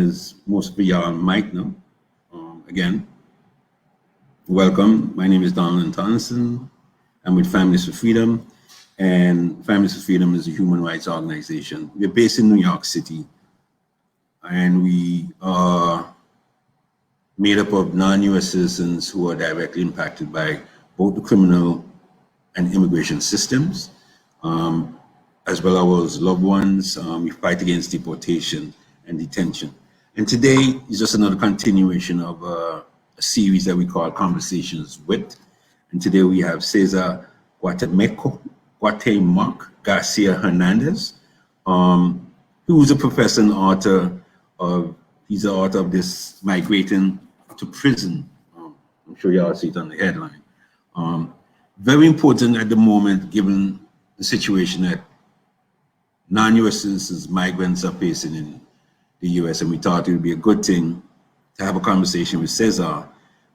as most of y'all might know, again, welcome. My name is Donald Thompson. I'm with Families for Freedom, and Families for Freedom is a human rights organization. We're based in New York City, and we are made up of non-US citizens who are directly impacted by both the criminal and immigration systems, as well as loved ones. We fight against deportation and detention. And today is just another continuation of a series that we call Conversations With. And today we have César García Hernández, who's a professor and author of, he's the author of this Migrating to Prison. I'm sure y'all see it on the headline. Very important at the moment, given the situation that non-US citizens, migrants are facing in the US, and we thought it would be a good thing to have a conversation with César.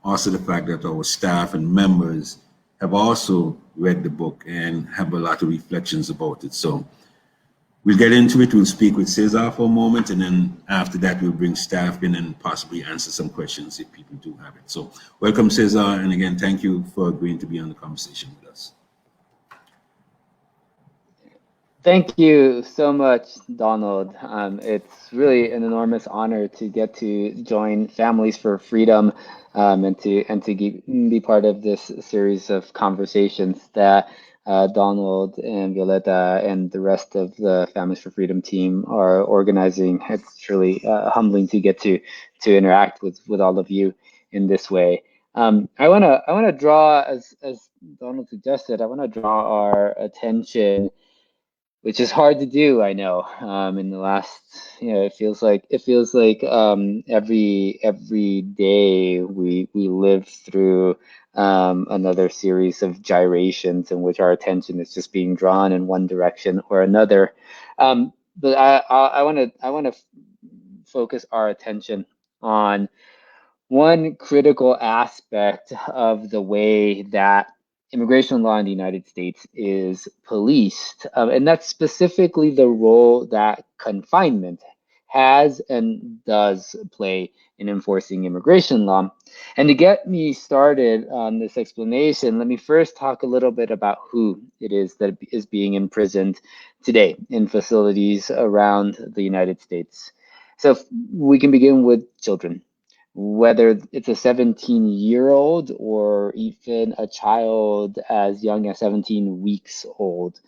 Also the fact that our staff and members have also read the book and have a lot of reflections about it. So we'll get into it. We'll speak with César for a moment, and then after that, we'll bring staff in and possibly answer some questions if people do have it. So welcome, César, and again, thank you for agreeing to be on the conversation with us. Thank you so much, Donald. It's really an enormous honor to get to join Families for Freedom and to be part of this series of conversations that Donald and Violeta and the rest of the Families for Freedom team are organizing. It's truly humbling to get to interact with all of you in this way. I wanna draw, as Donald suggested, I wanna draw our attention, which is hard to do, I know. In the last, it feels like every day we live through another series of gyrations in which our attention is just being drawn in one direction or another. But I want to focus our attention on one critical aspect of the way that immigration law in the United States is policed, and that's specifically the role that confinement has and does play in enforcing immigration law. And to get me started on this explanation, let me first talk a little bit about who it is that is being imprisoned today in facilities around the United States. So we can begin with children. Whether it's a 17-year-old or even a child as young as 17 weeks old.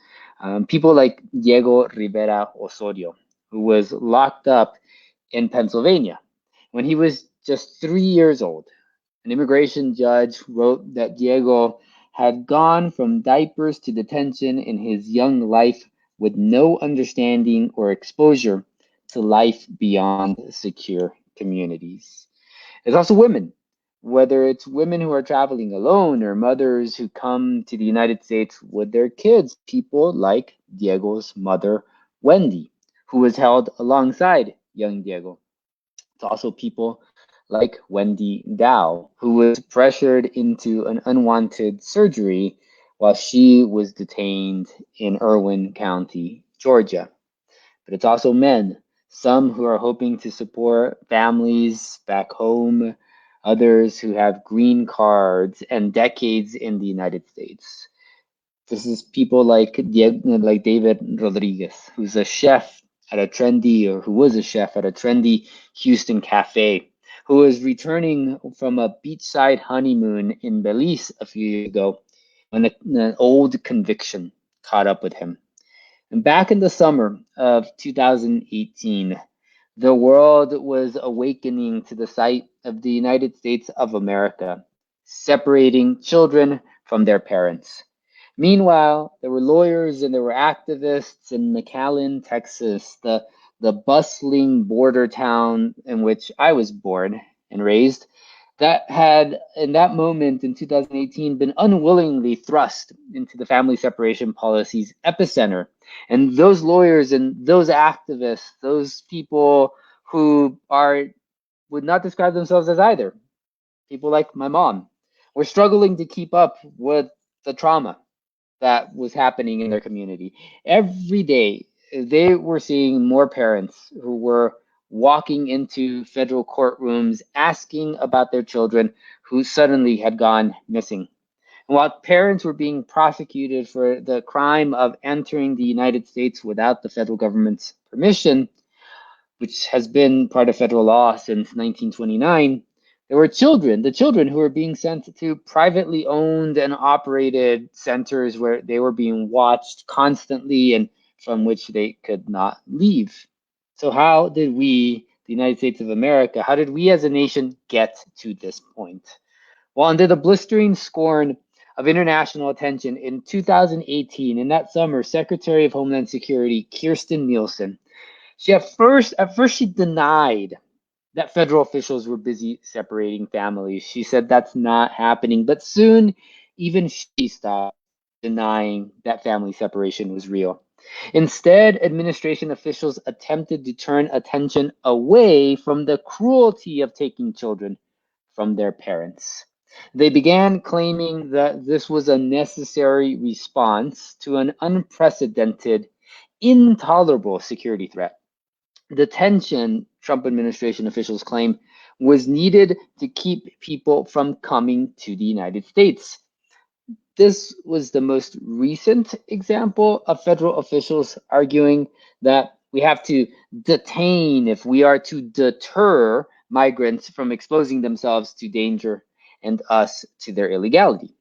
People like Diego Rivera Osorio, who was locked up in Pennsylvania when he was just 3 years old. An immigration judge wrote that Diego had gone from diapers to detention in his young life with no understanding or exposure to life beyond secure communities. There's also women, whether it's women who are traveling alone or mothers who come to the United States with their kids, people like Diego's mother, Wendy, who was held alongside young Diego. It's also people like Wendy Dow, who was pressured into an unwanted surgery while she was detained in Irwin County, Georgia. But it's also men, some who are hoping to support families back home, others who have green cards and decades in the United States. This is people like David Rodriguez, who's a chef at a trendy, or who was a chef at a trendy Houston cafe, who was returning from a beachside honeymoon in Belize a few years ago when an old conviction caught up with him. And back in the summer of 2018, the world was awakening to the sight of the United States of America, separating children from their parents. Meanwhile, there were lawyers and there were activists in McAllen, Texas, the bustling border town in which I was born and raised, that had, in that moment in 2018, been unwillingly thrust into the family separation policy's epicenter. And those lawyers and those activists, those people who would not describe themselves as either, people like my mom, were struggling to keep up with the trauma that was happening in their community. Every day, they were seeing more parents who were walking into federal courtrooms asking about their children who suddenly had gone missing. And while parents were being prosecuted for the crime of entering the United States without the federal government's permission, which has been part of federal law since 1929, there were children, the children who were being sent to privately owned and operated centers where they were being watched constantly and from which they could not leave. So how did we, the United States of America, how did we as a nation get to this point? Well, under the blistering scorn of international attention in 2018, in that summer, Secretary of Homeland Security Kirstjen Nielsen, she denied that federal officials were busy separating families. She said that's not happening, but soon even she stopped denying that family separation was real. Instead, administration officials attempted to turn attention away from the cruelty of taking children from their parents. They began claiming that this was a necessary response to an unprecedented, intolerable security threat. The tension, Trump administration officials claim, was needed to keep people from coming to the United States. This was the most recent example of federal officials arguing that we have to detain if we are to deter migrants from exposing themselves to danger and us to their illegality.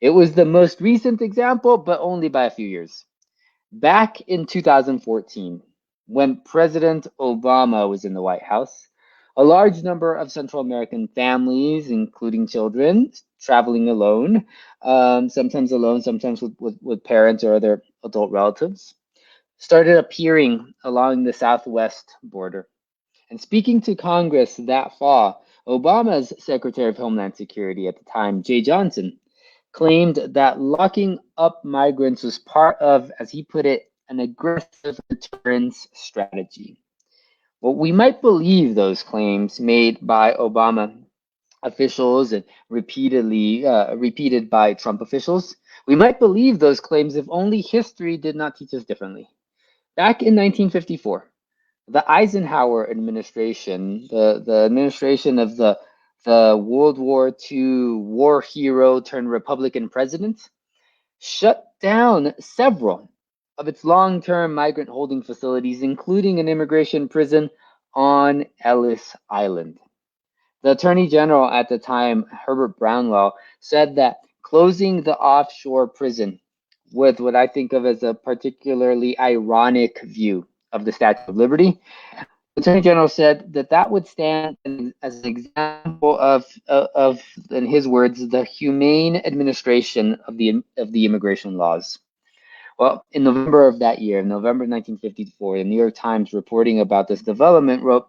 It was the most recent example, but only by a few years. Back in 2014, when President Obama was in the White House, a large number of Central American families, including children, traveling alone, sometimes with parents or other adult relatives, started appearing along the southwest border. And speaking to Congress that fall, Obama's Secretary of Homeland Security at the time, Jay Johnson, claimed that locking up migrants was part of, as he put it, an aggressive deterrence strategy. Well, we might believe those claims made by Obama officials and repeated by Trump officials. We might believe those claims if only history did not teach us differently. Back in 1954, the Eisenhower administration, the administration of the World War II war hero turned Republican president, shut down several of its long-term migrant holding facilities, including an immigration prison on Ellis Island. The Attorney General at the time, Herbert Brownwell, said that closing the offshore prison with what I think of as a particularly ironic view of the Statue of Liberty, the Attorney General said that that would stand as an example of, in his words, the humane administration of the immigration laws. Well, in November of that year, November 1954, the New York Times reporting about this development wrote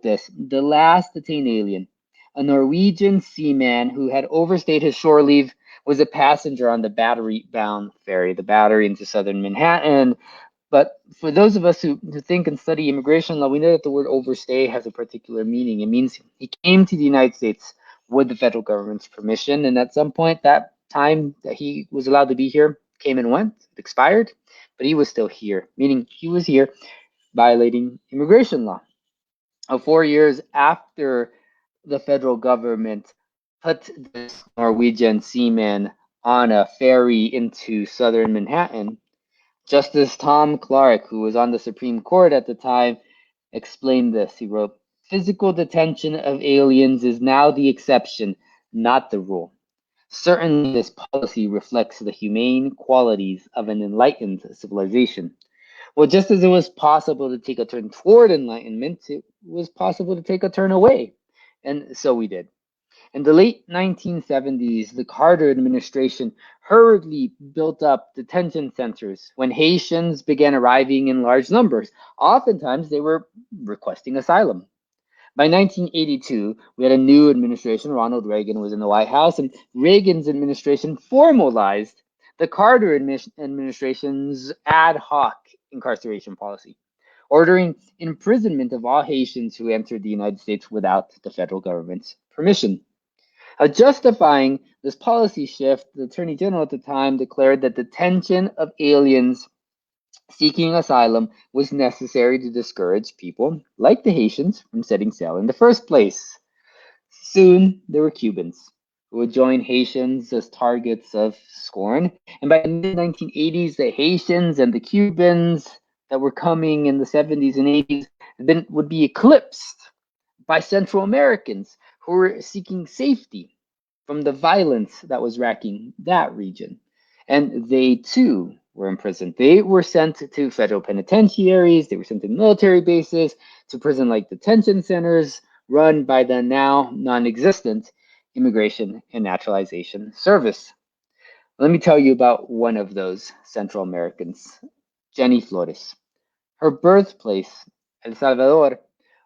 this: the last detained alien, a Norwegian seaman who had overstayed his shore leave, was a passenger on the Battery-bound ferry, the Battery into southern Manhattan. But for those of us who think and study immigration law, we know that the word overstay has a particular meaning. It means he came to the United States with the federal government's permission, and at some point that time that he was allowed to be here came and went, it expired, but he was still here, meaning he was here violating immigration law. 4 years after the federal government put this Norwegian seaman on a ferry into southern Manhattan, Justice Tom Clark, who was on the Supreme Court at the time, explained this. He wrote, "Physical detention of aliens is now the exception, not the rule. Certainly, this policy reflects the humane qualities of an enlightened civilization." Well, just as it was possible to take a turn toward enlightenment, it was possible to take a turn away. And so we did. In the late 1970s, the Carter administration hurriedly built up detention centers when Haitians began arriving in large numbers. Oftentimes, they were requesting asylum. By 1982, we had a new administration. Ronald Reagan was in the White House, and Reagan's administration formalized the Carter administration's ad hoc incarceration policy, ordering imprisonment of all Haitians who entered the United States without the federal government's permission. Justifying this policy shift, the Attorney General at the time declared that detention of aliens Seeking asylum was necessary to discourage people like the Haitians from setting sail in the first place. Soon, there were Cubans who would join Haitians as targets of scorn. And by the mid 1980s, the Haitians and the Cubans that were coming in the 70s and 80s then would be eclipsed by Central Americans who were seeking safety from the violence that was racking that region. And they too were imprisoned. They were sent to federal penitentiaries, they were sent to military bases, to prison like detention centers run by the now non existent Immigration and Naturalization Service. Let me tell you about one of those Central Americans, Jenny Flores. Her birthplace, El Salvador,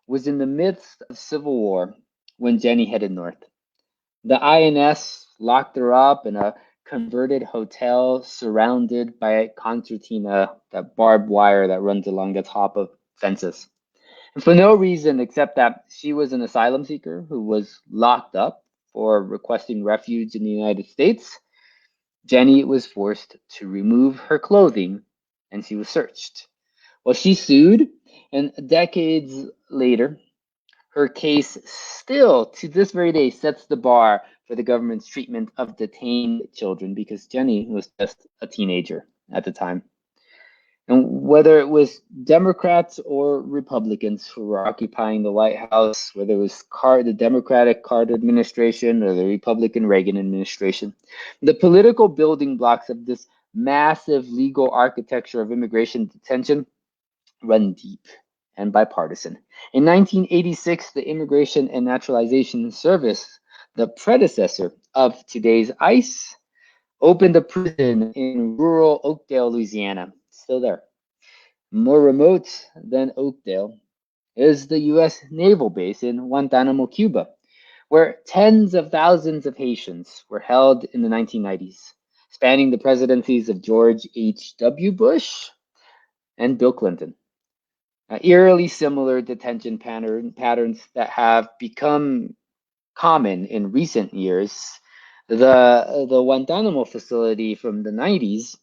was in the midst of civil war when Jenny headed north. The INS locked her up in a converted hotel surrounded by a concertina, that barbed wire that runs along the top of fences. And for no reason except that she was an asylum seeker who was locked up for requesting refuge in the United States, Jenny was forced to remove her clothing and she was searched. Well, she sued, and decades later, her case still, to this very day, sets the bar for the government's treatment of detained children because Jenny was just a teenager at the time. And whether it was Democrats or Republicans who were occupying the White House, whether it was the Democratic Carter administration or the Republican Reagan administration, the political building blocks of this massive legal architecture of immigration detention run deep and bipartisan. In 1986, the Immigration and Naturalization Service, the predecessor of today's ICE, opened a prison in rural Oakdale, Louisiana. Still there. More remote than Oakdale is the U.S. naval base in Guantanamo, Cuba, where tens of thousands of Haitians were held in the 1990s, spanning the presidencies of George H.W. Bush and Bill Clinton. Eerily similar detention patterns that have become common in recent years. The Guantanamo facility from the 90s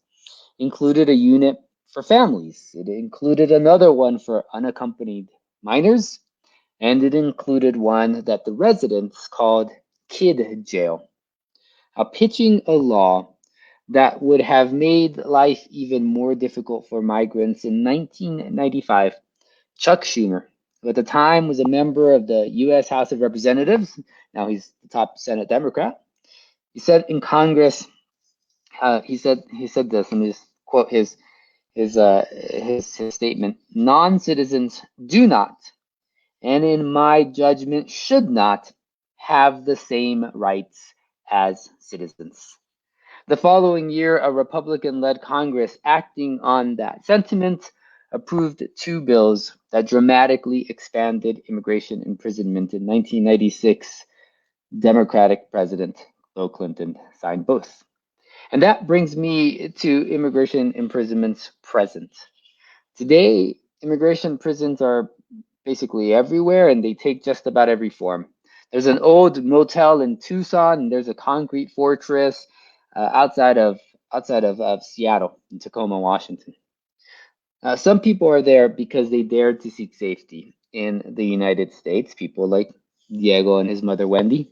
included a unit for families. It included another one for unaccompanied minors, and it included one that the residents called Kid Jail. Pitching a law that would have made life even more difficult for migrants in 1995, Chuck Schumer, who at the time was a member of the U.S. House of Representatives, now he's the top Senate Democrat, he said in Congress, he said this. Let me just quote his statement: "Non-citizens do not, and in my judgment should not, have the same rights as citizens." The following year, a Republican-led Congress, acting on that sentiment, approved two bills that dramatically expanded immigration imprisonment. In 1996, Democratic President Bill Clinton signed both. And that brings me to immigration imprisonment's present. Today, immigration prisons are basically everywhere, and they take just about every form. There's an old motel in Tucson, and there's a concrete fortress outside of Seattle, in Tacoma, Washington. Some people are there because they dared to seek safety in the United States. People like Diego and his mother Wendy.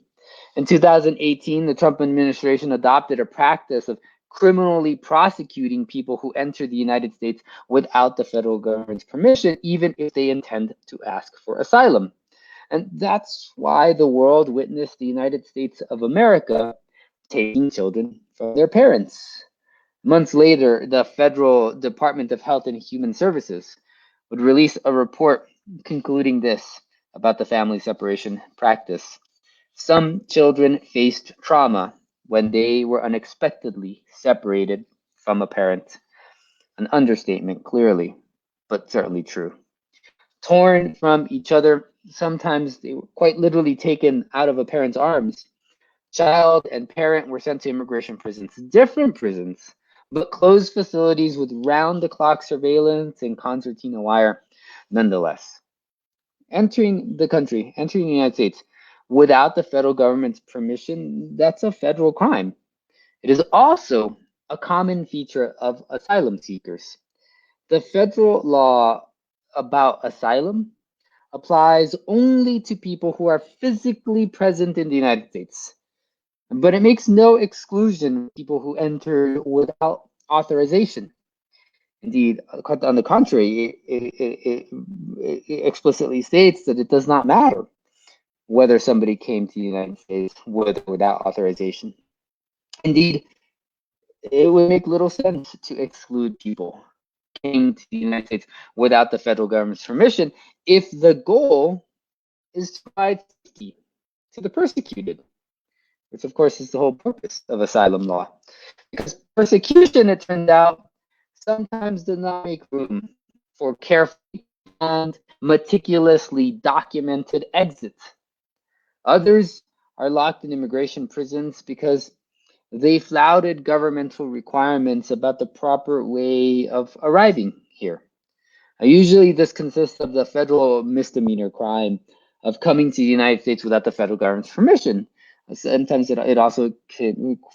In 2018, the Trump administration adopted a practice of criminally prosecuting people who enter the United States without the federal government's permission, even if they intend to ask for asylum. And that's why the world witnessed the United States of America taking children from their parents. Months later, the Federal Department of Health and Human Services would release a report concluding this about the family separation practice. Some children faced trauma when they were unexpectedly separated from a parent. An understatement, clearly, but certainly true. Torn from each other, sometimes they were quite literally taken out of a parent's arms. Child and parent were sent to immigration prisons, different prisons, but closed facilities with round-the-clock surveillance and concertina wire nonetheless. Entering the United States, without the federal government's permission, that's a federal crime. It is also a common feature of asylum seekers. the federal law about asylum applies only to people who are physically present in the United States, but it makes no exclusion of people who enter without authorization. Indeed, on the contrary, it explicitly states that it does not matter whether somebody came to the United States with or without authorization. Indeed, it would make little sense to exclude people came to the United States without the federal government's permission if the goal is to provide safety to the persecuted, which of course is the whole purpose of asylum law. Because persecution, it turned out, sometimes does not make room for carefully and meticulously documented exits. Others are locked in immigration prisons because they flouted governmental requirements about the proper way of arriving here. Usually, this consists of the federal misdemeanor crime of coming to the United States without the federal government's permission. Sometimes it also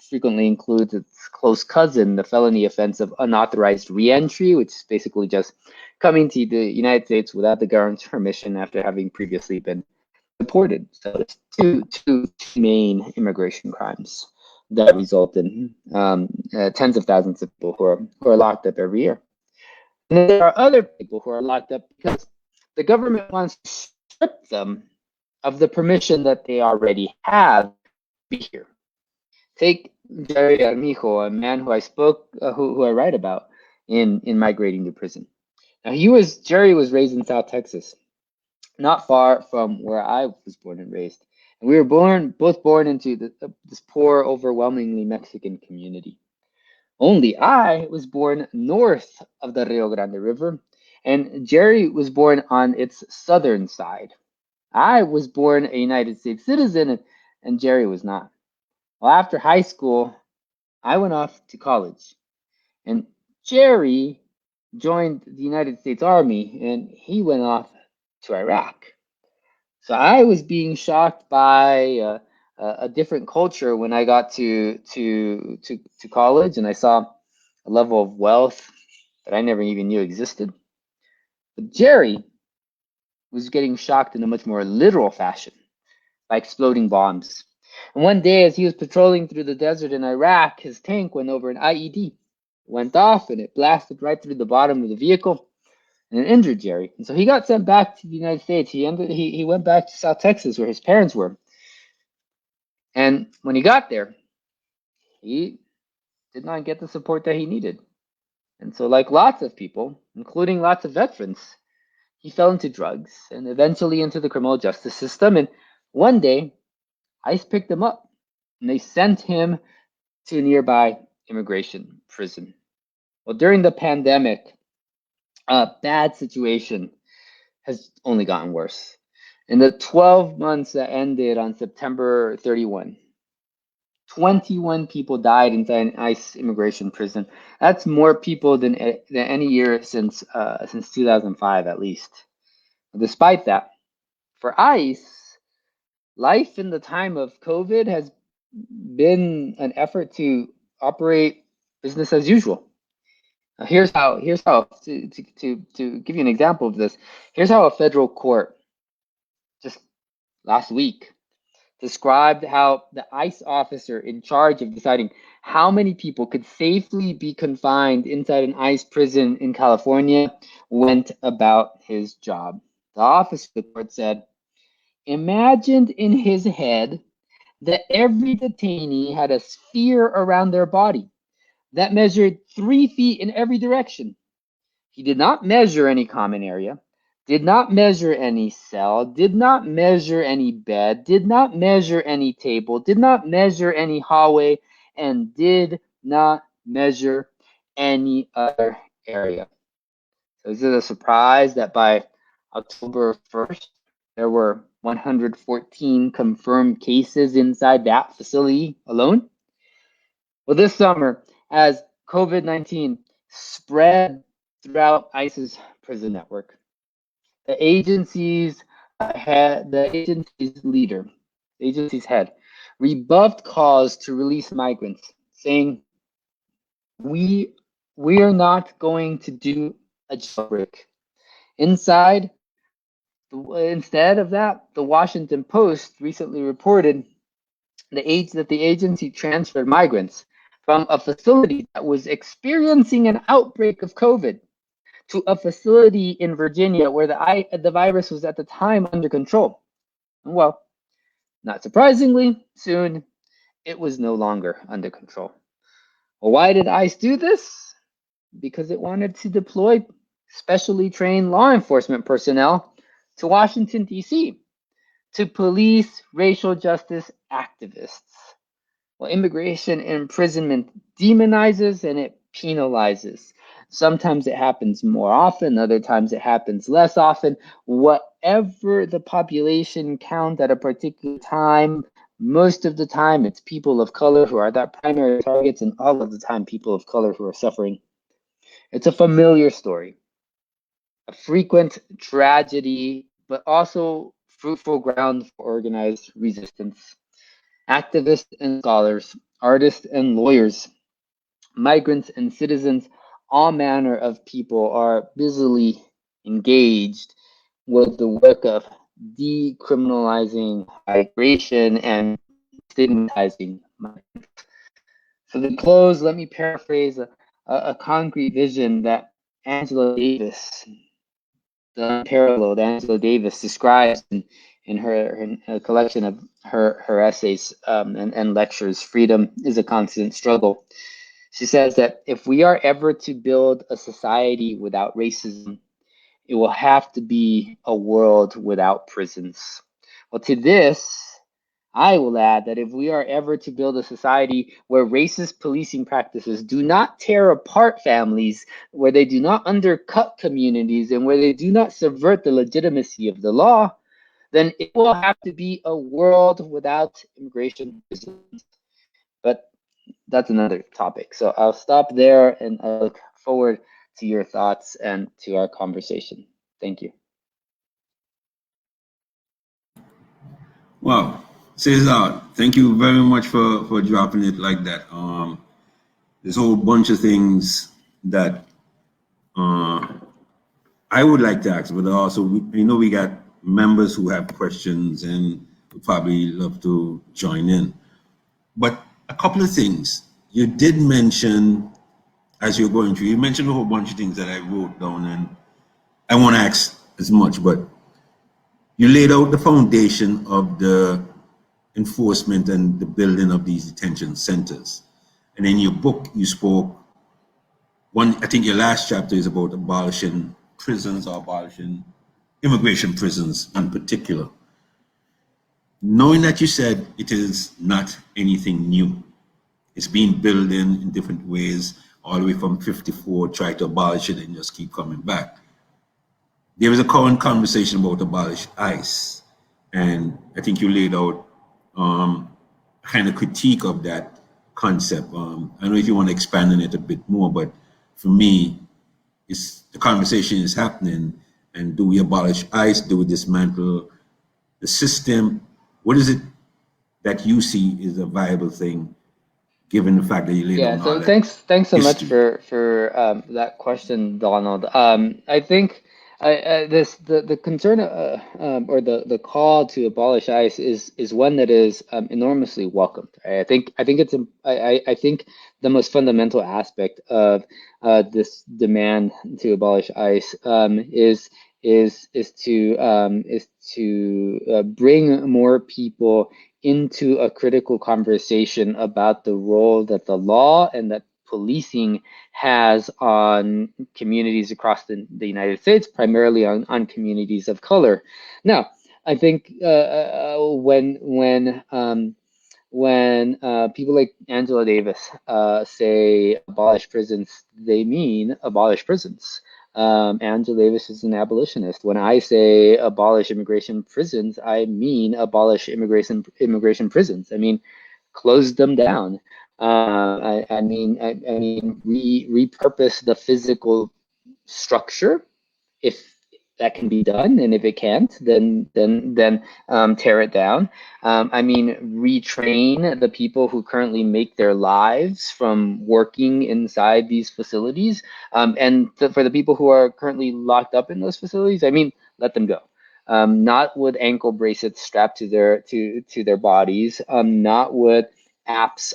frequently includes its close cousin, the felony offense of unauthorized reentry, which is basically just coming to the United States without the government's permission after having previously been deported. So it's two main immigration crimes that result in tens of thousands of people who are locked up every year. And then there are other people who are locked up because the government wants to strip them of the permission that they already have to be here. Take Jerry Armijo, a man who I who I write about in Migrating to Prison. Now Jerry was raised in South Texas, not far from where I was born and raised. And we were both born into this poor, overwhelmingly Mexican community. Only I was born north of the Rio Grande River, and Jerry was born on its southern side. I was born a United States citizen, and Jerry was not. Well, after high school, I went off to college, and Jerry joined the United States Army, and he went off to Iraq. So I was being shocked by a different culture when I got to college, and I saw a level of wealth that I never even knew existed. But Jerry was getting shocked in a much more literal fashion by exploding bombs. And one day, as he was patrolling through the desert in Iraq, his tank went over an IED. It went off, and it blasted right through the bottom of the vehicle, and it injured Jerry. And so he got sent back to the United States. He went back to South Texas, where his parents were. And when he got there, he did not get the support that he needed. And so, like lots of people, including lots of veterans, he fell into drugs and eventually into the criminal justice system. And one day, ICE picked him up and they sent him to a nearby immigration prison. Well, during the pandemic, a bad situation has only gotten worse. In the 12 months that ended on September 31, 21 people died inside an ICE immigration prison. That's more people than any year since 2005, at least. Despite that, for ICE, life in the time of COVID has been an effort to operate business as usual. Here's how to give you an example of this. Here's how a federal court just last week described how the ICE officer in charge of deciding how many people could safely be confined inside an ICE prison in California went about his job. The officer of the court said, imagined in his head that every detainee had a sphere around their body that measured 3 feet in every direction. He did not measure any common area, did not measure any cell, did not measure any bed, did not measure any table, did not measure any hallway, and did not measure any other area. So is it a surprise that by October 1st, there were 114 confirmed cases inside that facility alone? Well, this summer, as COVID-19 spread throughout ICE's prison network, the agency's head, the agency's head, rebuffed calls to release migrants, saying, "We are not going to do a jailbreak. Instead of that, the Washington Post recently reported that the agency transferred migrants from a facility that was experiencing an outbreak of COVID to a facility in Virginia where the virus was at the time under control. Well, not surprisingly, soon it was no longer under control. Well, why did ICE do this? Because it wanted to deploy specially trained law enforcement personnel to Washington, D.C. to police racial justice activists. Well, immigration imprisonment demonizes and it penalizes. Sometimes it happens more often, other times it happens less often. Whatever the population count at a particular time, most of the time it's people of color who are that primary targets, and all of the time people of color who are suffering. It's a familiar story, a frequent tragedy, but also fruitful ground for organized resistance. Activists and scholars, artists and lawyers, migrants and citizens, all manner of people are busily engaged with the work of decriminalizing migration and stigmatizing migrants. For the close, let me paraphrase a concrete vision that Angela Davis, the unparalleled Angela Davis, describes in her collection of her essays and lectures, Freedom is a Constant Struggle. She says that if we are ever to build a society without racism, it will have to be a world without prisons. Well, to this, I will add that if we are ever to build a society where racist policing practices do not tear apart families, where they do not undercut communities, and where they do not subvert the legitimacy of the law, then it will have to be a world without immigration prisons. But that's another topic. So I'll stop there and I look forward to your thoughts and to our conversation. Thank you. Wow, Cesar, thank you very much for dropping it like that. There's a whole bunch of things that I would like to ask, but also we got members who have questions and would probably love to join in. But a couple of things you did mention as you're going through. You mentioned a whole bunch of things that I wrote down, and I won't ask as much, but you laid out the foundation of the enforcement and the building of these detention centers. And in your book, you spoke, I think your last chapter is about abolishing prisons or abolishing immigration prisons in particular. Knowing that you said it is not anything new, it's been built in different ways, all the way from 54, try to abolish it and just keep coming back. There is a current conversation about abolish ICE, and I think you laid out a kind of critique of that concept. I don't know if you want to expand on it a bit more, but for me, the conversation is happening, and do we abolish ICE? Do we dismantle the system? What is it that you see is a viable thing, given the fact that you laid on all that? Thanks so much for that question, Donald. I think the concern or the call to abolish ICE is one that is enormously welcomed. Right? I think the most fundamental aspect of this demand to abolish ICE is to bring more people into a critical conversation about the role that the law and that policing has on communities across the United States, primarily on communities of color. Now, I think when people like Angela Davis say abolish prisons, they mean abolish prisons. Angela Davis is an abolitionist. When I say abolish immigration prisons, I mean abolish immigration prisons. I mean close them down. I mean repurpose the physical structure. If that can be done, and if it can't, then tear it down. I mean, retrain the people who currently make their lives from working inside these facilities, and for the people who are currently locked up in those facilities, I mean, let them go. Not with ankle bracelets strapped to their bodies, not with apps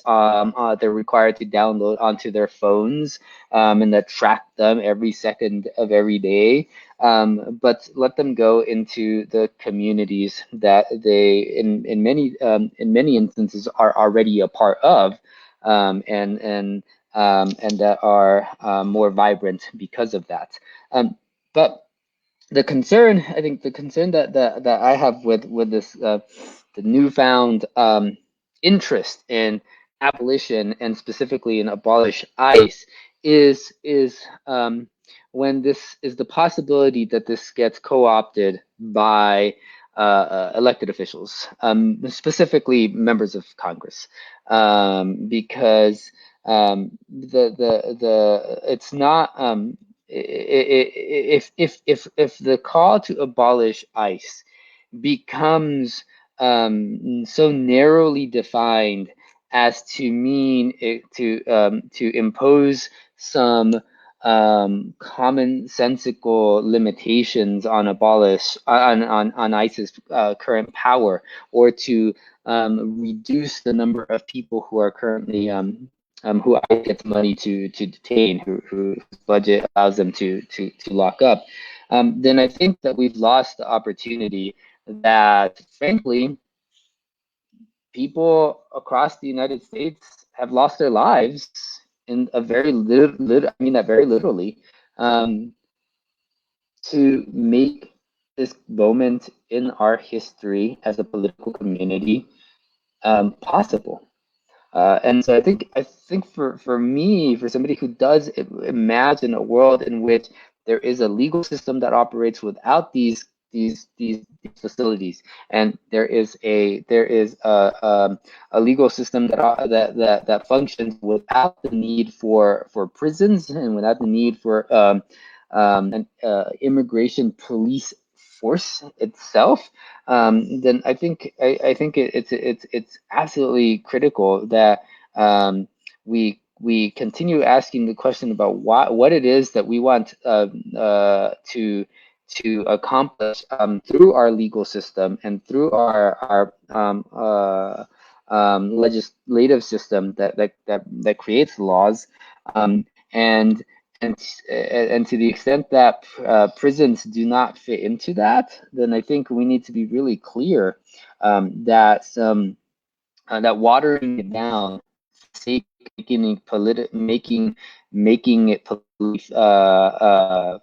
they're required to download onto their phones, and that track them every second of every day, but let them go into the communities that they in many instances are already a part of, and that are more vibrant because of that. But I think the concern that I have with this the newfound interest in abolition, and specifically in abolish ICE, is when this is the possibility that this gets co-opted by elected officials, specifically members of Congress, because the it's not if the call to abolish ICE becomes so narrowly defined as to mean to impose some commonsensical limitations on ICE's current power, or to reduce the number of people who are currently who ICE gets money to detain, whose budget allows them to lock up, then I think that we've lost the opportunity that, frankly, people across the United States have lost their lives in a very I mean that very literally, to make this moment in our history as a political community possible. And so I think for me, for somebody who does imagine a world in which there is a legal system that operates without these facilities, and there is a legal system that functions without the need for prisons, and without the need for an immigration police force itself, then I think it's absolutely critical that we continue asking the question about what it is that we want to accomplish through our legal system and through our legislative system that creates laws, and to the extent that prisons do not fit into that, then I think we need to be really clear that watering it down, making it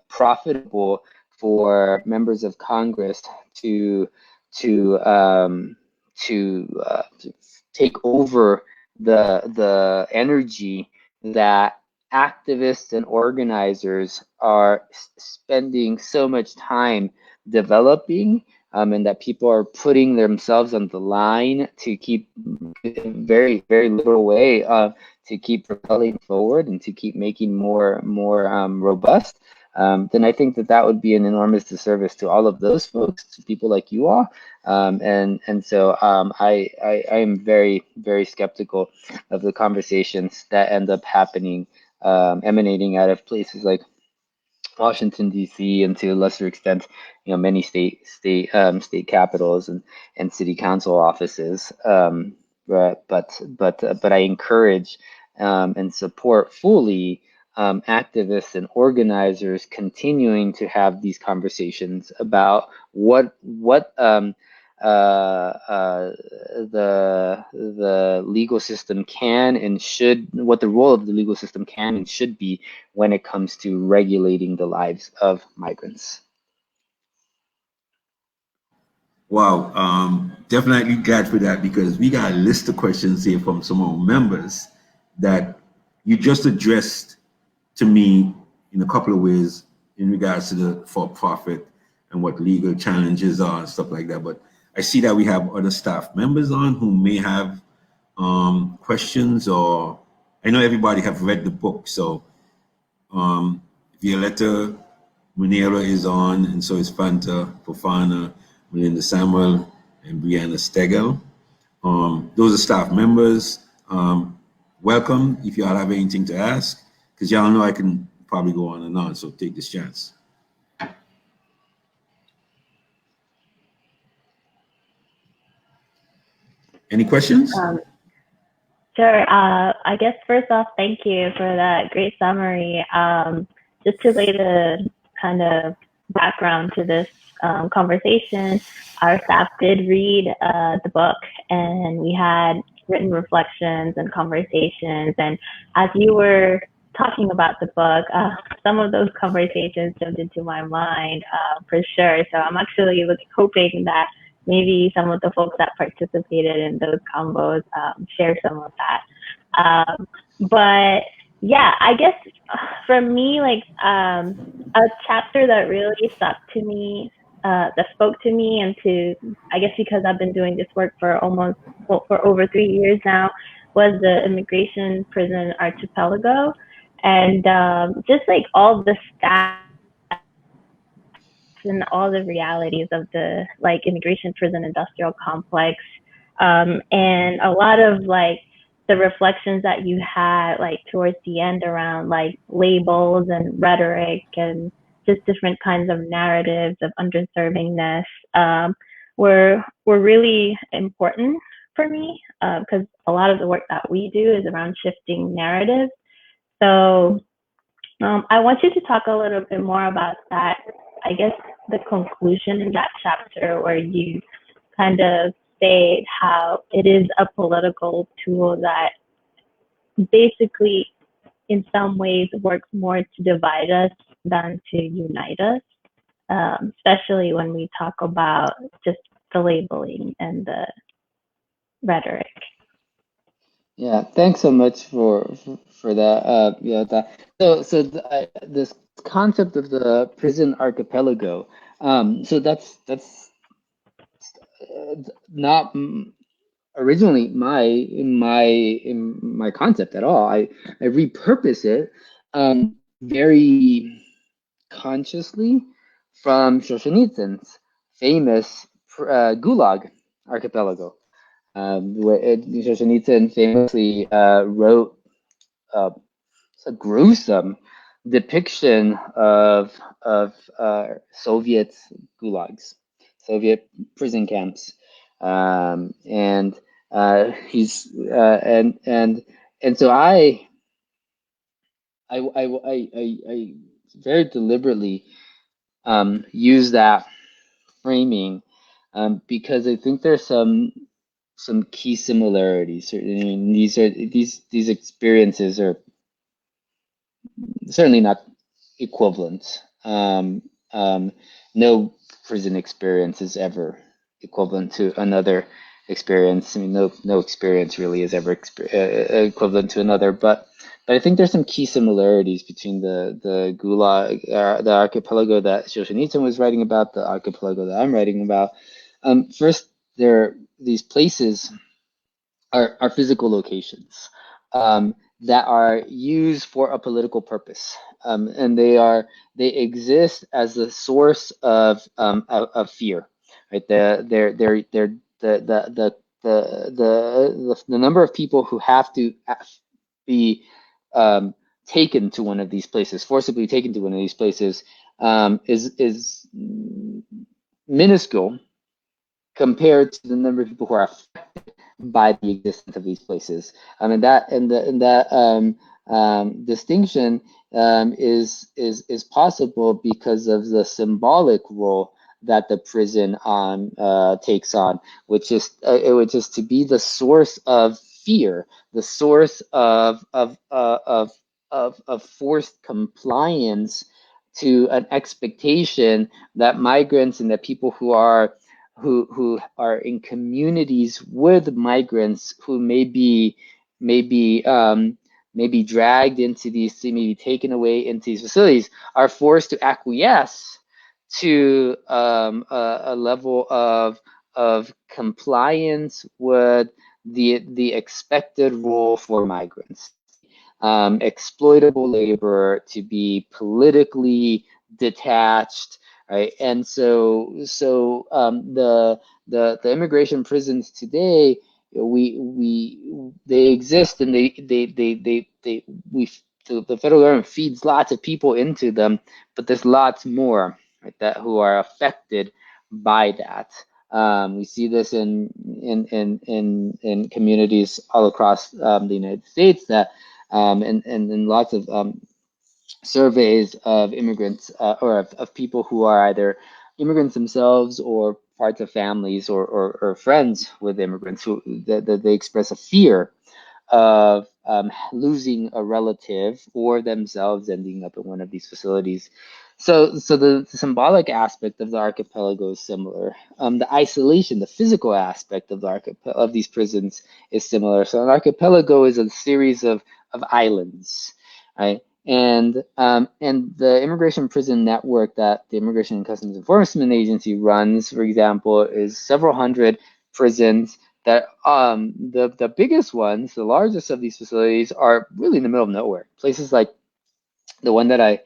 profitable for members of Congress to take over the energy that activists and organizers are spending so much time developing, and that people are putting themselves on the line to keep very little way to keep propelling forward and to keep making more robust, then I think that would be an enormous disservice to all of those folks, to people like you all, and so I am very skeptical of the conversations that end up happening, emanating out of places like Washington, D.C., and to a lesser extent, many state capitals and city council offices. But I encourage and support fully activists and organizers continuing to have these conversations about what the legal system can and should, what the role of the legal system can and should be when it comes to regulating the lives of migrants. Wow, definitely glad for that, because we got a list of questions here from some of our members that you just addressed to me in a couple of ways in regards to the for-profit and what legal challenges are and stuff like that. But I see that we have other staff members on who may have questions, or I know everybody have read the book. So Violetta, Munera is on, and so is Fanta, Fofana, Melinda Samuel, and Brianna Stegel. Those are staff members. Welcome if y'all have anything to ask, because y'all know I can probably go on and on, so take this chance. Any questions? Sure. I guess first off, thank you for that great summary. Just to lay the kind of background to this conversation, our staff did read the book, and we had written reflections and conversations. And as you were talking about the book, some of those conversations jumped into my mind for sure. So I'm actually hoping that maybe some of the folks that participated in those combos share some of that. But yeah, I guess for me, like a chapter that really stuck to me, that spoke to me, and to, I guess because I've been doing this work for over 3 years now, was the immigration prison archipelago, and just like all the stats and all the realities of the like immigration prison industrial complex, and a lot of like the reflections that you had like towards the end around like labels and rhetoric and just different kinds of narratives of underservingness were really important for me, because a lot of the work that we do is around shifting narratives. So I want you to talk a little bit more about that. I guess the conclusion in that chapter where you kind of state how it is a political tool that basically in some ways works more to divide us than to unite us, especially when we talk about just the labeling and the rhetoric. Yeah, thanks so much for that. This concept of the prison archipelago. So that's not originally my concept at all. I repurpose it very consciously from Solzhenitsyn's famous Gulag archipelago. Solzhenitsyn famously wrote a gruesome depiction of Soviet gulags, Soviet prison camps, and so I very deliberately use that framing because I think there's some key similarities. I mean, these experiences are certainly not equivalent. No prison experience is ever equivalent to another experience. I mean, no experience really is ever equivalent to another. But I think there's some key similarities between the Gulag, the archipelago that Solzhenitsyn was writing about, the archipelago that I'm writing about. First, these places are physical locations that are used for a political purpose, and they exist as a source of fear. Right, the number of people who have to be taken to one of these places, forcibly taken to one of these places, is minuscule compared to the number of people who are affected by the existence of these places. And that distinction is possible because of the symbolic role that the prison takes on, which is to be the source of fear, the source of forced compliance to an expectation that migrants and that people who are in communities with migrants who may be dragged into these, may be taken away into these facilities, are forced to acquiesce to a level of compliance with the expected role for migrants. Exploitable labor, to be politically detached, right? And so the immigration prisons today, they exist, and the federal government feeds lots of people into them, but there's lots more, right, that who are affected by that. We see this in communities all across the United States, that and in lots of surveys of immigrants or of people who are either immigrants themselves or parts of families or friends with immigrants, who that they express a fear of losing a relative or themselves ending up in one of these facilities. So the symbolic aspect of the archipelago is similar. The isolation, the physical aspect of of these prisons is similar. So an archipelago is a series of islands, right? And the immigration prison network that the Immigration and Customs Enforcement Agency runs, for example, is several hundred prisons that the biggest ones, the largest of these facilities, are really in the middle of nowhere. Places like the one that I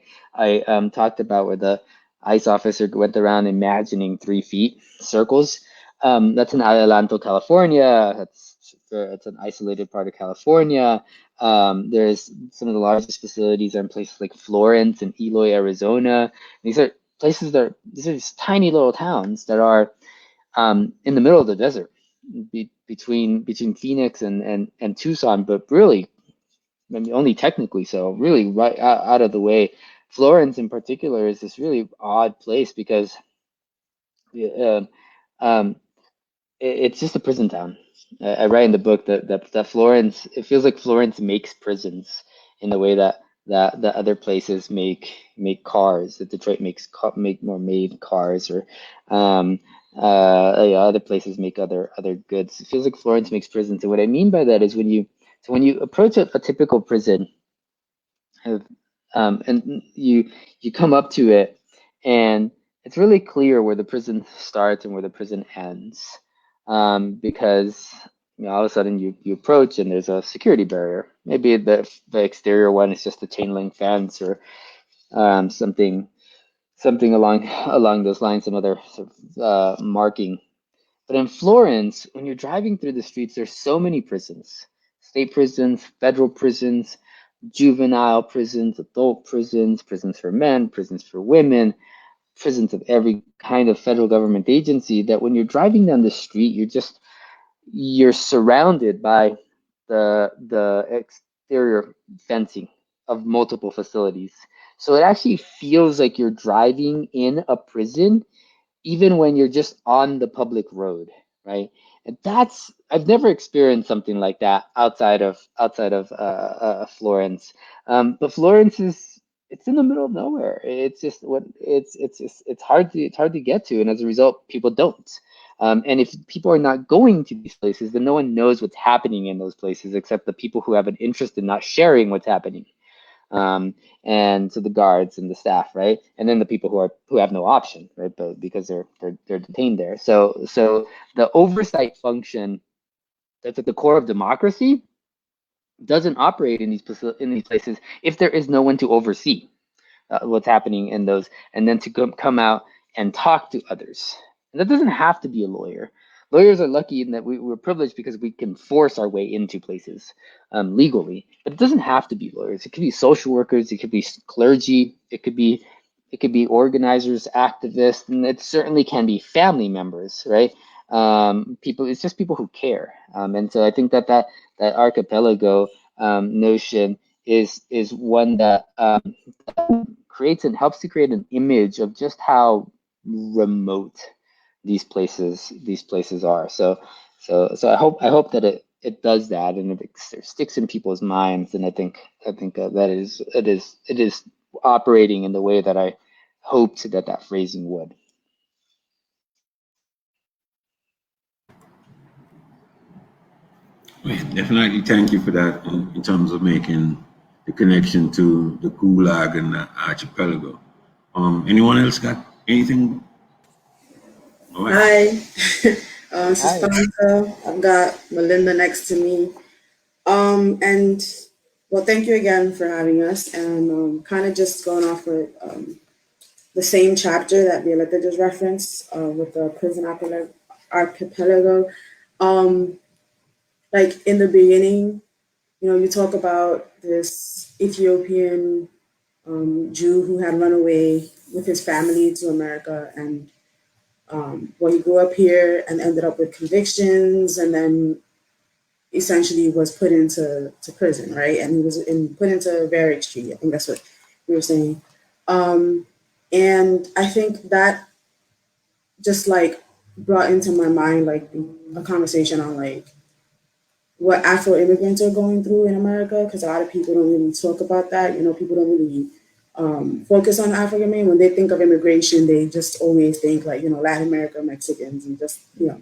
talked about, where the ICE officer went around imagining 3 feet circles. That's in Adelanto, California. It's an isolated part of California. There's some of the largest facilities are in places like Florence and Eloy, Arizona. These are these are just tiny little towns that are in the middle of the desert, between Phoenix and Tucson, but really, I mean, only technically so, really right out of the way. Florence in particular is this really odd place because uh, um, it's just a prison town. I write in the book that Florence, it feels like Florence makes prisons in the way that other places make cars. That Detroit make more made cars, or other places make other goods. It feels like Florence makes prisons. And what I mean by that is when you approach a typical prison, and you come up to it, and it's really clear where the prison starts and where the prison ends, because all of a sudden you approach and there's a security barrier. Maybe the exterior one is just a chain link fence, or something along those lines, some other sort of marking. But in Florence, when you're driving through the streets, there's so many prisons: state prisons, federal prisons, juvenile prisons, adult prisons, prisons for men, prisons for women, prisons of every kind of federal government agency, that when you're driving down the street, you're surrounded by the exterior fencing of multiple facilities. So it actually feels like you're driving in a prison, even when you're just on the public road, right? And I've never experienced something like that outside of Florence. But Florence it's in the middle of nowhere. It's just it's hard to get to, and as a result, people don't. And if people are not going to these places, then no one knows what's happening in those places except the people who have an interest in not sharing what's happening, and to the guards and the staff, right? And then the people who have no option, right? But because they're detained there. So the oversight function that's at the core of democracy doesn't operate in these places if there is no one to oversee what's happening in those, and then to come out and talk to others. And that doesn't have to be a lawyer. Lawyers are lucky in that we're privileged because we can force our way into places legally, but it doesn't have to be lawyers. It could be social workers, it could be clergy, it could be organizers, activists, and it certainly can be family members, right? People, it's just people who care. And so I think that archipelago notion is one that creates and helps to create an image of just how remote these places are. So I hope that it does that, and it sticks in people's minds. And I think that it is operating in the way that I hoped that phrasing would. Well, definitely, thank you for that in terms of making the connection to the Gulag and the archipelago. Anyone else got anything? All right. Hi, this is Hi. Fanta. I've got Melinda next to me. And well, thank you again for having us. And kind of just going off what the same chapter that Violetta just referenced with the prison archipelago. Like in the beginning, you know, you talk about this Ethiopian Jew who had run away with his family to America, and well, he grew up here and ended up with convictions, and then essentially was put into prison, right? And he was put into Varick Street. I think that's what we were saying. And I think that just like brought into my mind like a conversation on like what Afro immigrants are going through in America, because a lot of people don't really talk about that. You know, people don't really focus on African American. When they think of immigration, they just always think like, you know, Latin America, Mexicans, and just, you know.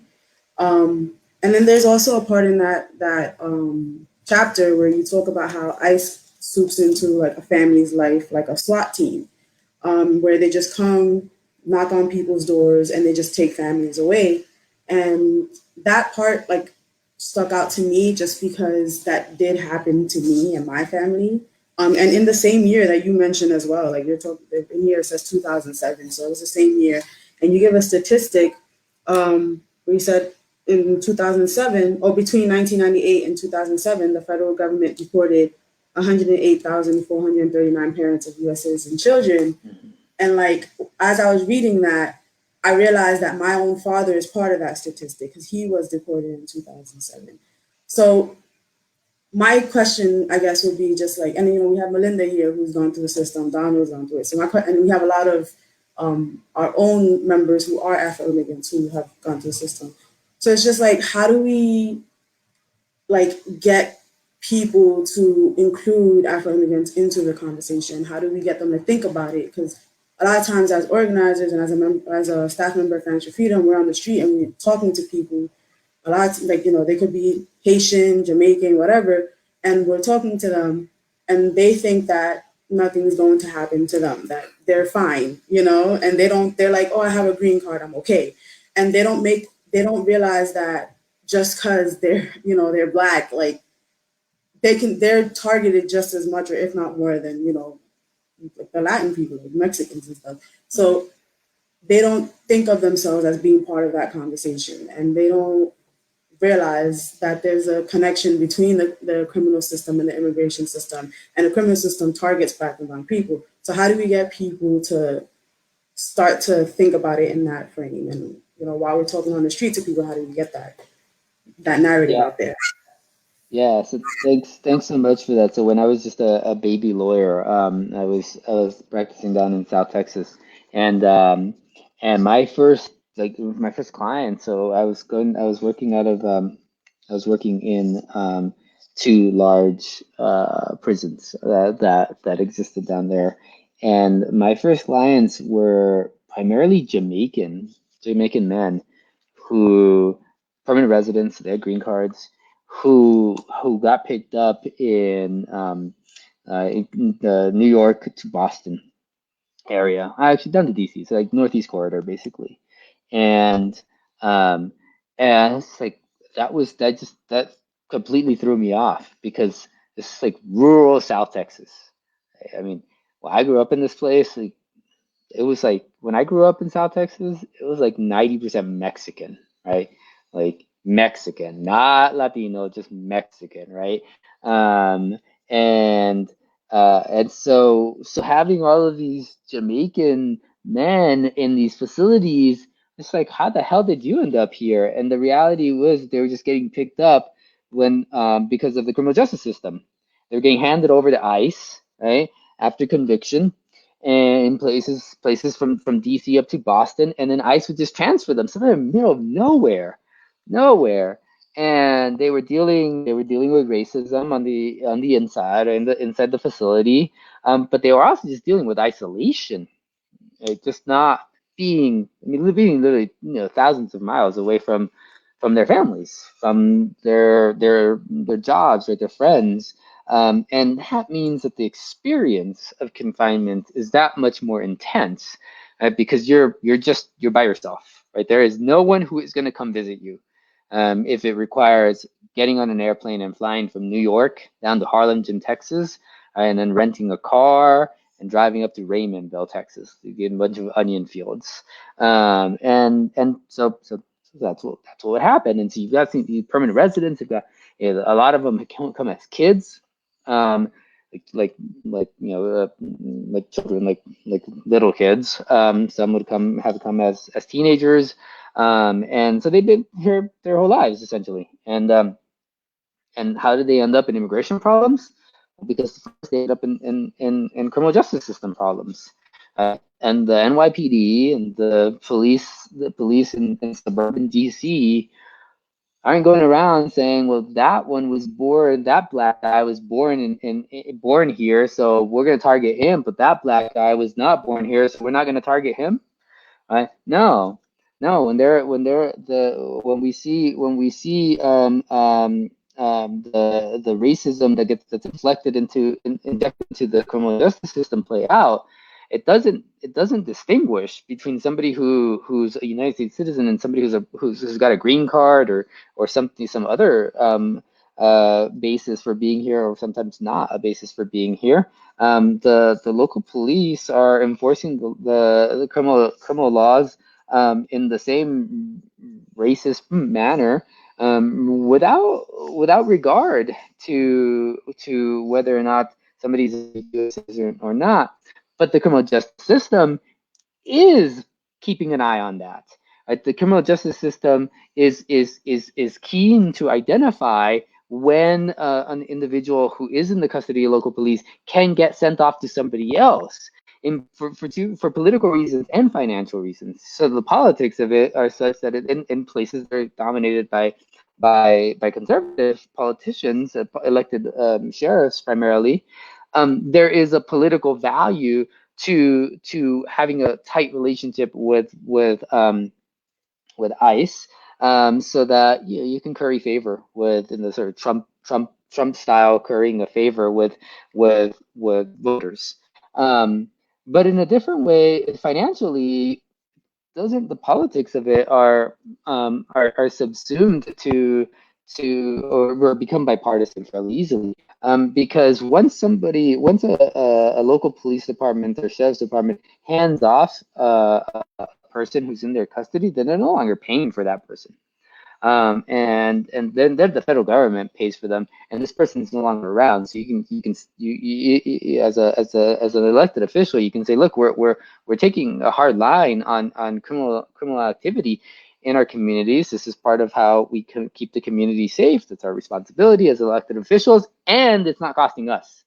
And then there's also a part in that chapter where you talk about how ICE swoops into like a family's life, like a SWAT team, where they just come, knock on people's doors, and they just take families away. And that part like stuck out to me just because that did happen to me and my family. And in the same year that you mentioned as well, like you're talking, in here it says 2007, so it was the same year. And you give a statistic where you said in 2007, or between 1998 and 2007, the federal government deported 108,439 parents of U.S. citizen children. Mm-hmm. And like, as I was reading that, I realized that my own father is part of that statistic because he was deported in 2007. So my question, I guess, would be just like, and you know, we have Melinda here who's gone through the system, Donald's gone through it. So and we have a lot of our own members who are Afro immigrants who have gone through the system. So it's just like, how do we like get people to include Afro immigrants into the conversation? How do we get them to think about it? Because a lot of times as organizers and as a staff member of Fans for Freedom, we're on the street and we're talking to people. A lot of, like, you know, they could be Haitian, Jamaican, whatever, and we're talking to them and they think that nothing's going to happen to them, that they're fine, you know, and they're like, oh, I have a green card, I'm okay. And they don't realize that just because they're, you know, they're Black, like they're targeted just as much or if not more than, you know, like the Latin people, like Mexicans and stuff. So they don't think of themselves as being part of that conversation, and they don't realize that there's a connection between the criminal system and the immigration system, and the criminal system targets Black and brown people. So how do we get people to start to think about it in that frame? And, you know, while we're talking on the street to people, how do we get that narrative out there? Yeah, so thanks so much for that. So when I was just a baby lawyer, I was practicing down in South Texas, and my first client. So I was working in two large prisons that existed down there, and my first clients were primarily Jamaican men who permanent residents, they had green cards, who got picked up in the New York to Boston area, actually down to DC, so like Northeast corridor basically, and it's like that completely threw me off because this is like rural South Texas. I mean, well, I grew up in this place. Like, it was like when I grew up in South Texas, it was like 90% Mexican, right? Like Mexican, not Latino, just Mexican, right? And so having all of these Jamaican men in these facilities, it's like, how the hell did you end up here? And the reality was they were just getting picked up when because of the criminal justice system. They were getting handed over to ICE, right? After conviction, and in places from DC up to Boston, and then ICE would just transfer them. So they're in the middle of nowhere. And they were dealing with racism on the inside, or inside the facility, but they were also just dealing with isolation, like just not being, living literally, thousands of miles away from their families, from their jobs or their friends, and that means that the experience of confinement is that much more intense, because you're by yourself, right? There is no one who is going to come visit you. If it requires getting on an airplane and flying from New York down to Harlingen, Texas, and then renting a car and driving up to Raymondville, Texas, to get a bunch of onion fields. And so that's what would happen. And so you've got these permanent residents. You've got a lot of them come as kids, like children, like little kids. Some would come as teenagers, and so they've been here their whole lives essentially. And how did they end up in immigration problems? Because first they end up in criminal justice system problems. And the NYPD and the police in suburban DC aren't going around saying, well, that black guy was born here, so we're going to target him, but that black guy was not born here, so we're not going to target him. Right? No. When we see the racism that's injected into the criminal justice system play out, it doesn't distinguish between somebody who's a United States citizen and somebody who's got a green card or some other basis for being here, or sometimes not a basis for being here. The local police are enforcing the criminal laws in the same racist manner, without regard to whether or not somebody's a U.S. citizen or not. But the criminal justice system is keeping an eye on that. Right? The criminal justice system is keen to identify when an individual who is in the custody of local police can get sent off to somebody else, for political reasons and financial reasons. So the politics of it are such that in places that are dominated by conservative politicians, elected sheriffs primarily, there is a political value to having a tight relationship with ICE, so that you can curry favor in the sort of Trump style currying a favor with voters. But in a different way, financially, the politics of it are subsumed to or become bipartisan fairly easily. Because once a local police department or sheriff's department hands off a person who's in their custody, then they're no longer paying for that person. And then the federal government pays for them, and this person is no longer around. So you as an elected official, you can say, look, we're taking a hard line on criminal activity in our communities. This is part of how we can keep the community safe. That's our responsibility as elected officials, and it's not costing us,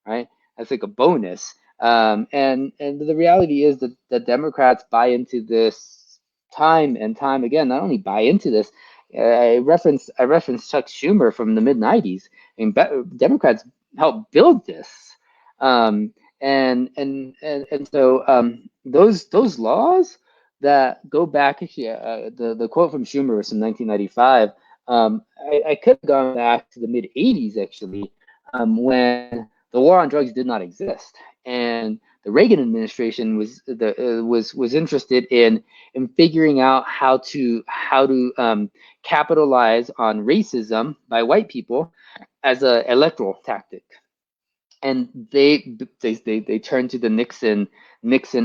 right? That's like a bonus. And the reality is that the Democrats buy into this time and time again. Not only buy into this, I referenced Chuck Schumer from the mid-90s. I mean, Democrats helped build this, and so those laws that go back, actually, the quote from Schumer was from 1995. I could have gone back to the mid-80s actually, when the war on drugs did not exist, and the Reagan administration was interested in figuring out how to capitalize on racism by white people as an electoral tactic, and they turned to the Nixon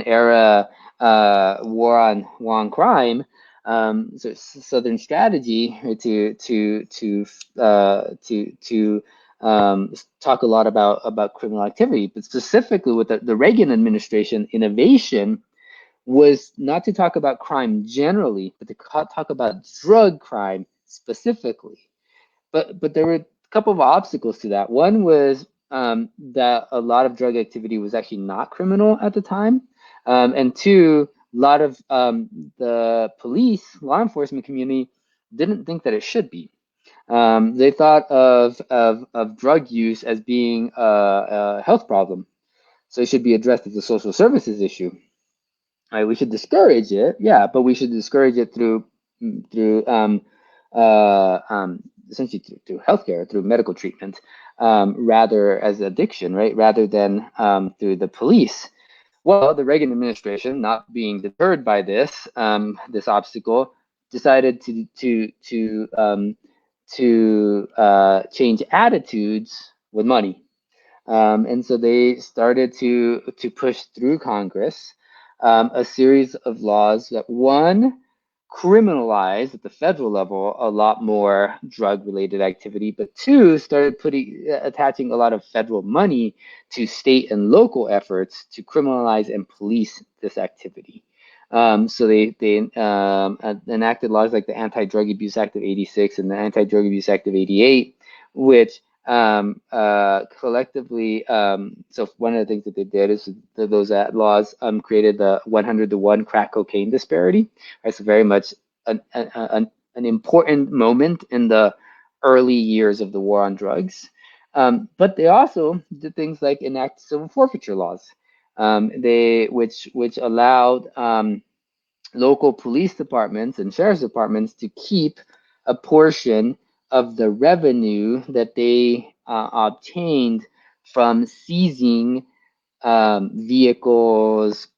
era war on crime, so Southern strategy to talk a lot about criminal activity, but specifically with the Reagan administration, innovation was not to talk about crime generally, but to talk about drug crime specifically. But there were a couple of obstacles to that. One was that a lot of drug activity was actually not criminal at the time, and two, a lot of the law enforcement community didn't think that it should be. They thought of drug use as being a health problem, so it should be addressed as a social services issue. Right? We should discourage it, yeah, but we should discourage it through essentially through healthcare, through medical treatment, rather as addiction, right? Rather than through the police. Well, the Reagan administration, not being deterred by this obstacle, decided to change attitudes with money. And so they started to push through Congress a series of laws that, one, criminalize at the federal level a lot more drug-related activity, but two, started attaching a lot of federal money to state and local efforts to criminalize and police this activity. So they enacted laws like the Anti-Drug Abuse Act of '86 and the Anti-Drug Abuse Act of '88, which collectively, so one of the things that they did is those laws created the 100-to-1 crack cocaine disparity. Right, so very much an important moment in the early years of the war on drugs. But they also did things like enact civil forfeiture laws, which allowed local police departments and sheriff's departments to keep a portion of the revenue that they obtained from seizing vehicles,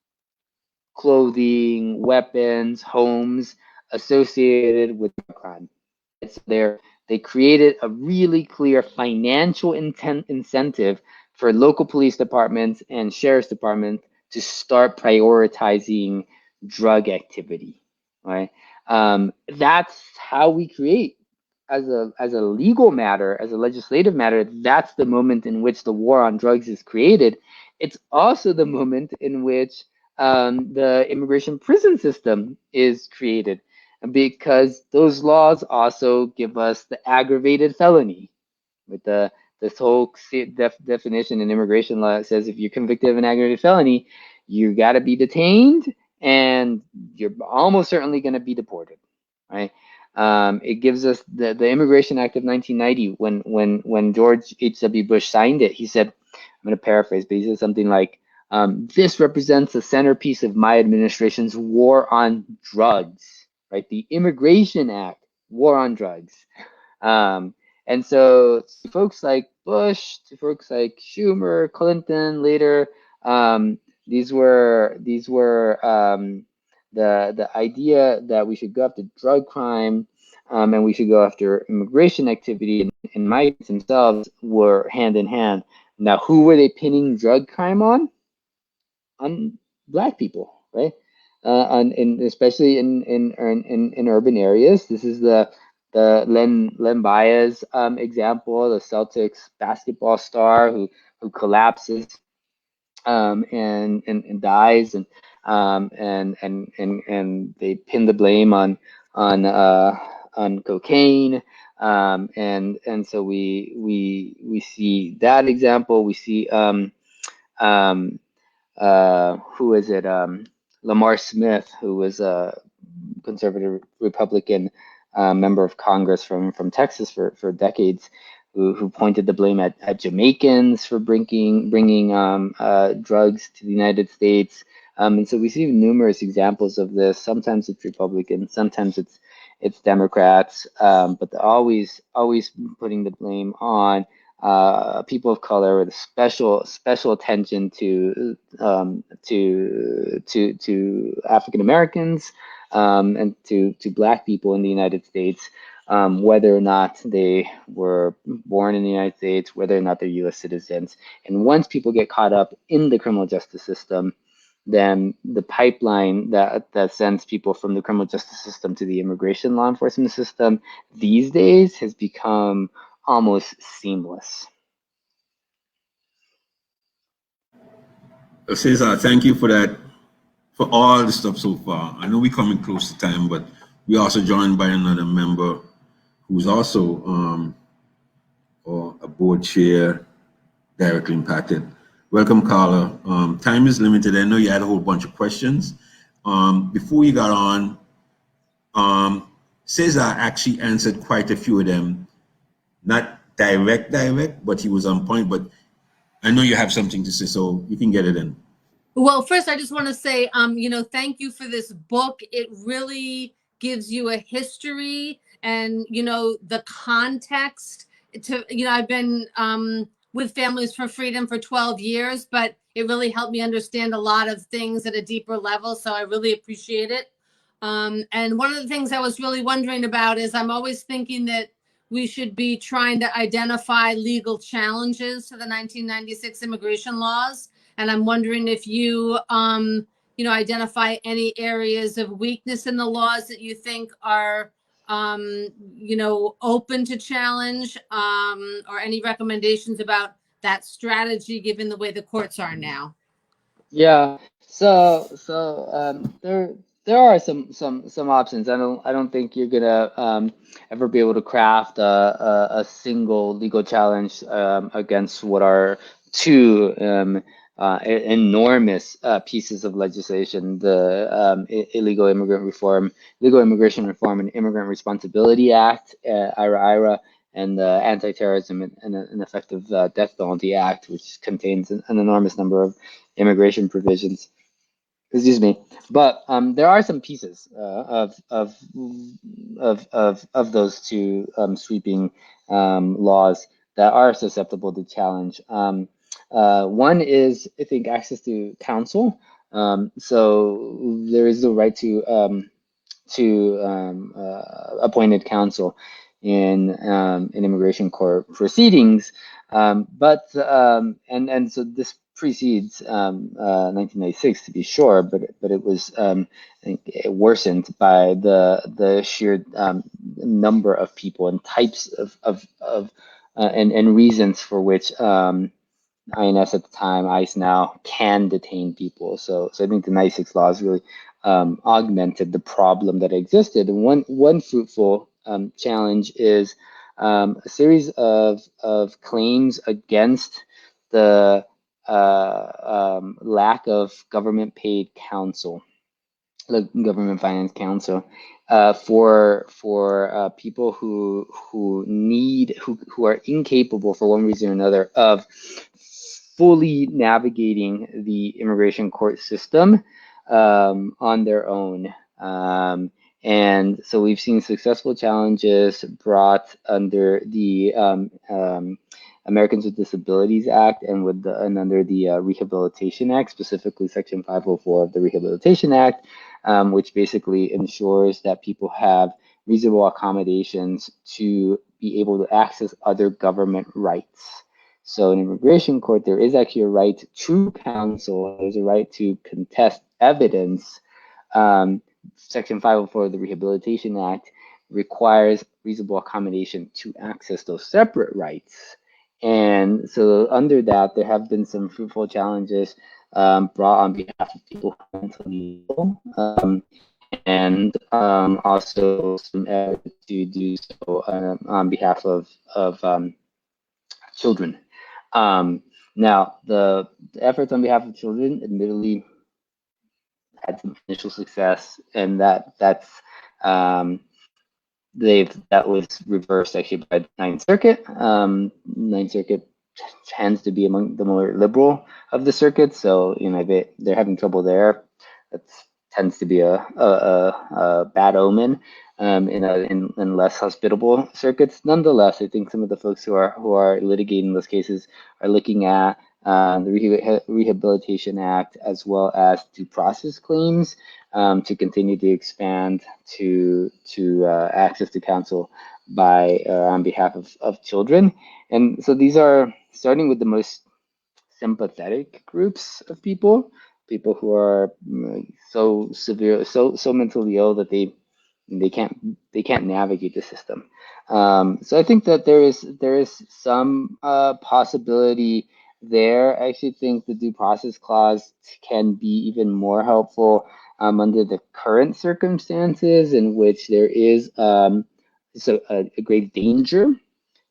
clothing, weapons, homes associated with crime. So they created a really clear financial incentive for local police departments and sheriff's departments to start prioritizing drug activity, right? That's how we create, as a legal matter, as a legislative matter, that's the moment in which the war on drugs is created. It's also the moment in which the immigration prison system is created, because those laws also give us the aggravated felony. With this whole definition in immigration law, it says if you're convicted of an aggravated felony, you got to be detained and you're almost certainly going to be deported, right? It gives us the Immigration Act of 1990. When George H.W. Bush signed it, he said, I'm going to paraphrase, but he said something like, this represents the centerpiece of my administration's war on drugs, right? The Immigration Act, war on drugs. And so to folks like Bush, to folks like Schumer, Clinton later, these were the idea that we should go after drug crime and we should go after immigration activity, and migrants themselves were hand in hand. Now, who were they pinning drug crime on? On Black people, right? Especially in urban areas. This is the Len Baez example, the Celtics basketball star who collapses and dies, and they pin the blame on cocaine, and so we see that example. We see who is it? Lamar Smith, who was a conservative Republican member of Congress from Texas for decades, who pointed the blame at Jamaicans for bringing drugs to the United States. And so we see numerous examples of this. Sometimes it's Republicans, sometimes it's Democrats, but they're always putting the blame on people of color, with special attention to African Americans and to Black people in the United States, whether or not they were born in the United States, whether or not they're U.S. citizens. And once people get caught up in the criminal justice system, then the pipeline that sends people from the criminal justice system to the immigration law enforcement system these days has become almost seamless. Cesar, thank you for that, for all the stuff so far. I know we're coming close to time, but we're also joined by another member who's also a board chair directly impacted. Welcome, Carla. Time is limited. I know you had a whole bunch of questions. Before you got on, Cesar actually answered quite a few of them. Not direct, but he was on point. But I know you have something to say, so you can get it in. Well, first, I just want to say, thank you for this book. It really gives you a history and, the context to, I've been with Families for Freedom for 12 years, but it really helped me understand a lot of things at a deeper level. So I really appreciate it. And one of the things I was really wondering about is I'm always thinking that we should be trying to identify legal challenges to the 1996 immigration laws. And I'm wondering if you, identify any areas of weakness in the laws that you think are, open to challenge, or any recommendations about that strategy given the way the courts are now. Yeah. There are some options. I don't think you're gonna ever be able to craft a single legal challenge against what are two enormous pieces of legislation: the Illegal Immigration Reform and Immigrant Responsibility Act, IRA, and the Anti-Terrorism and Effective Death Penalty Act, which contains an enormous number of immigration provisions. Excuse me, but there are some pieces of those two sweeping laws that are susceptible to challenge. One is, I think, access to counsel. So there is the right to appointed counsel in immigration court proceedings, and so this precedes 1996 to be sure, but it was I think it worsened by the sheer number of people and types of and reasons for which INS at the time, ICE now, can detain people. So I think the 96 laws really augmented the problem that existed. And one fruitful challenge is a series of claims against the lack of government paid counsel, the government finance counsel, for people who are incapable for one reason or another of fully navigating the immigration court system on their own. And so we've seen successful challenges brought under the Americans with Disabilities Act and under the Rehabilitation Act, specifically Section 504 of the Rehabilitation Act, which basically ensures that people have reasonable accommodations to be able to access other government rights. So in immigration court, there is actually a right to counsel. There's a right to contest evidence. Section 504 of the Rehabilitation Act requires reasonable accommodation to access those separate rights. And so under that, there have been some fruitful challenges brought on behalf of people who are mentally ill, and also some efforts to do so on behalf of children. Now, the efforts on behalf of children, admittedly, had some initial success, and that was reversed actually by the Ninth Circuit. Ninth Circuit tends to be among the more liberal of the circuits, so they're having trouble there. That tends to be a bad omen in less hospitable circuits. Nonetheless, I think some of the folks who are litigating those cases are looking at the Rehabilitation Act as well as due process claims to continue to expand to access to counsel by on behalf of children. And so these are starting with the most sympathetic groups of people who are so severe, so mentally ill that they can't navigate the system. So I think that there is some possibility there. I actually think the due process clause can be even more helpful under the current circumstances in which there is a great danger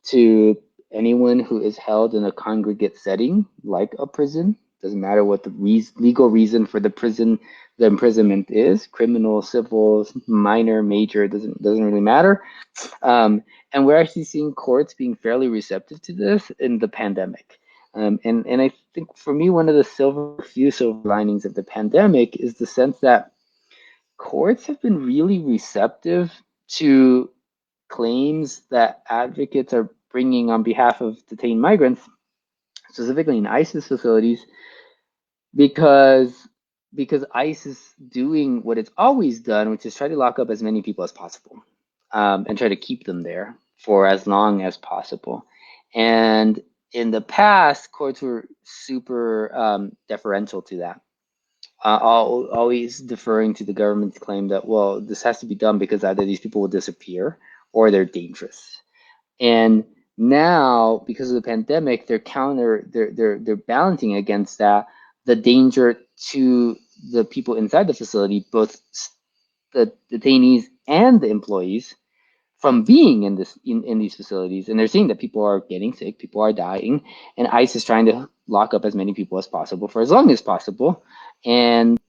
to anyone who is held in a congregate setting, like a prison. Doesn't matter what the legal reason for the imprisonment is, criminal, civil, minor, major, doesn't really matter. And we're actually seeing courts being fairly receptive to this in the pandemic. And I think for me, one of the few silver linings of the pandemic is the sense that courts have been really receptive to claims that advocates are bringing on behalf of detained migrants, specifically in ISIS facilities, because ICE is doing what it's always done, which is try to lock up as many people as possible and try to keep them there for as long as possible. And in the past, courts were super deferential to that, always deferring to the government's claim that, well, this has to be done because either these people will disappear or they're dangerous. And now, because of the pandemic, they're balancing against that the danger to the people inside the facility, both the detainees and the employees, from being in these facilities. And they're seeing that people are getting sick, people are dying, and ICE is trying to lock up as many people as possible for as long as possible. And